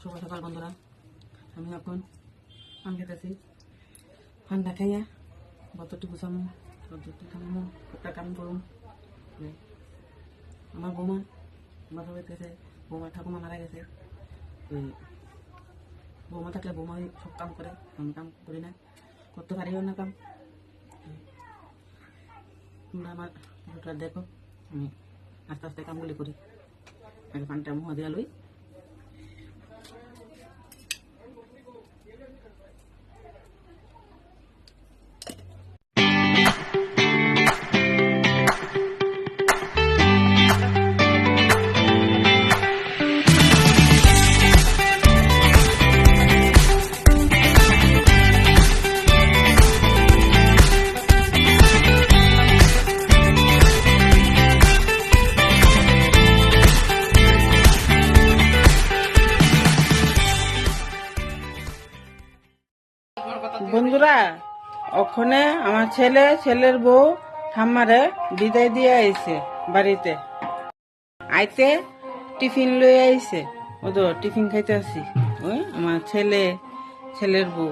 শুভ সকাল বন্ধুরা। আমি এখন পান খেতেছি। পানটা খাইয়া বতরটি গুছামো, বতরটি খামো, একটা কাম করুম। আমার বৌমা বাসা বাড়িতেছে, বৌমা ঠাকুমা মারা গেছে। বৌমা থাকলে বৌমা সব কাম করে, আমি কাম করি না, করতে পারিও না কাম। তোমরা আমার ভিডিওটা দেখো, আমি আস্তে আস্তে কামগুলি করি। আগে পানটা মুহ দিয়া লই। বন্ধুরা, ওখানে আমার ছেলের বউ ঠাম্মারে বিদায় দিয়ে আইছে বাড়িতে। আইতে টিফিন লই আইছে, ও তো টিফিন খাইতে আসি। ওই আমার ছেলের বউ